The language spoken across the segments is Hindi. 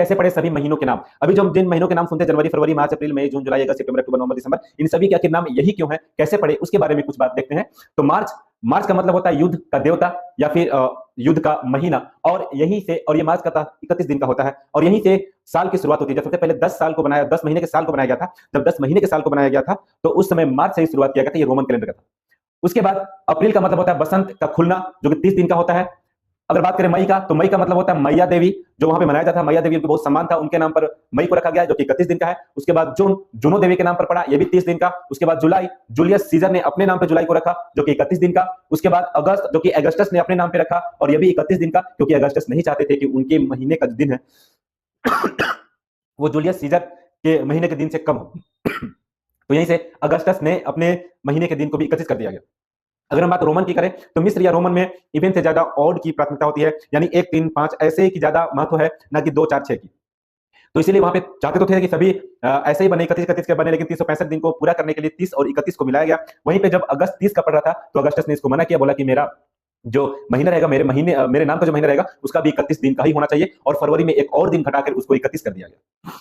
कैसे पड़े सभी महीनों के नाम। अभी जो जिन महीनों के नाम सुनते हैं, जनवरी, फरवरी, मार्च, अप्रैल, मई, जून, जुलाई, अगस्त, सितंबर, अक्टूबर, नवंबर, दिसंबर, इन सभी के आखिर नाम यही क्यों है, कैसे पड़े, उसके बारे में कुछ बात देखते हैं। तो मार्च, मार्च का मतलब होता है युद्ध का देवता या फिर युद्ध का महीना, और यहीं से, और ये मार्च का 31 दिन का होता है, और यहीं से साल की शुरुआत होती है। जब सबसे पहले 10 साल को बनाया, 10 महीने के साल को बनाया गया था, जब 10 महीने के साल को बनाया गया था, तो उस समय मार्च से ही शुरुआत किया गया था, ये रोमन कैलेंडर का था। उसके बाद अप्रैल का मतलब होता है बसंत का खुलना, जो कि 30 दिन का होता है। अगर बात करें मई का, तो मई का मतलब होता है मैया देवी, जो वहां पे मनाया जाता है। मैया देवी को बहुत सम्मान था, उनके नाम पर मई को रखा गया, जो कि 31 दिन का है। उसके बाद जून, जुनो देवी के नाम पर पड़ा, ये भी 30 दिन का। उसके बाद जुलाई, जूलियस सीजर ने अपने नाम पे जुलाई को रखा, जो कि 31 दिन का। उसके बाद अगस्त, जो कि अगस्टस ने अपने नाम पे रखा, और ये भी 31 दिन का, क्योंकि अगस्टस नहीं चाहते थे कि उनके महीने का जो दिन है वो जूलियस सीजर के महीने के दिन से कम हो। तो यहीं से अगस्टस ने अपने महीने के दिन को भी 31 कर दिया गया। अगर हम बात रोमन की करें, तो मिस्र या रोमन में इवेंट से ज्यादा ऑड की प्राथमिकता होती है, यानी 1, 3, 5 ऐसे की ज्यादा महत्व है, ना कि 2, 4, 6 की। तो इसीलिए वहां पे चाहते तो थे कि सभी ऐसे ही बने, 31-31 के बने, लेकिन 365 दिन को पूरा करने के लिए 30 और 31 को मिलाया गया। वहीं पे जब अगस्त 30 का पड़ रहा था, तो अगस्टस ने इसको मना किया, बोला कि मेरा जो महीना रहेगा, मेरे महीने मेरे नाम का जो महीना रहेगा, उसका भी 31 दिन का ही होना चाहिए, और फरवरी में एक और दिन घटाकर उसको 31 कर दिया गया।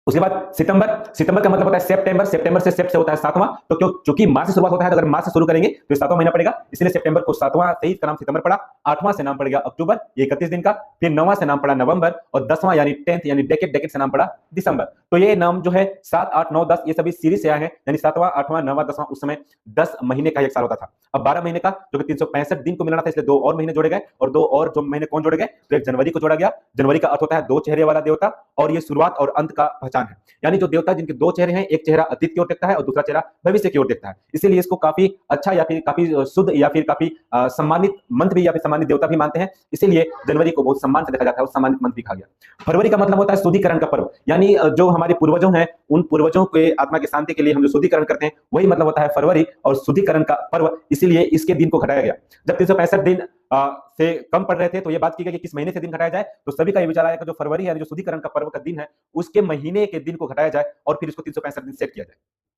उसके बाद सितंबर, सितंबर का मतलब होता है सेप्टेम्बर, सेप्टेम्बर से सेप्ट से होता है सातवां। तो क्यों, चूंकि मार्च से शुरुआत होता है, तो अगर मार्च से शुरू करेंगे तो सातवां महीना पड़ेगा, इसलिए सितंबर को सातवां से ही इसका नाम सितंबर पड़ा। आठवां से नाम पड़ गया अक्टूबर, ये 31 दिन का। फिर नौवां से नाम पड़ा नवंबर, और 10वां यानी 10th यानी डेकेड, डेकेड से नाम पड़ा दिसंबर। तो ये नाम जो है 7, 8, 9, 10 ये सभी सीरीज से आए हैं, यानी 7वां, 8वां, 9वां, 10वां, उस समय 10 महीने का एक साल होता था। अब 12 महीने का, जो कि 365 दिन को मिलाना था, इसलिए 2 और महीने जोड़े गए, और 2 और जो महीने कौन जोड़े गए, तो एक जनवरी को जोड़ा गया। जनवरी का अर्थ होता है 2 चेहरे वाला देवता, और ये शुरुआत और अंत का पहचान है। यानी जो देवता जिनके 2 चेहरे हैं, एक चेहरा अतीत की ओर देखता है और दूसरा चेहरा भविष्य की ओर देखता है, इसीलिए इसको काफी अच्छा या फिर काफी शुद्ध या फिर काफी सम्मानित मंत्र भी या फिर सम्मानित देवता भी मानते हैं, इसीलिए जनवरी को बहुत सम्मान से देखा जाता है और सम्मानित मंत्र भी कहा गया। फरवरी का मतलब होता है शुद्धिकरण का पर्व, यानी जो हमारे पूर्वजों हैं, उन पूर्वजों के आत्मा की शांति के लिए हम जो शुद्धिकरण करते हैं, वही मतलब होता है फरवरी और शुद्धिकरण का पर्व, इसीलिए इसके दिन को घटाया गया। जब 365 दिन से कम पड़ रहे थे, तो ये बात की गई कि किस महीने से दिन घटाया जाए, तो सभी का ये विचार आया कि जो फरवरी यानी जो शुद्धिकरण का पर्व का दिन है, उसके महीने के दिन को घटाया जाए और फिर इसको 365 दिन सेट किया जाए।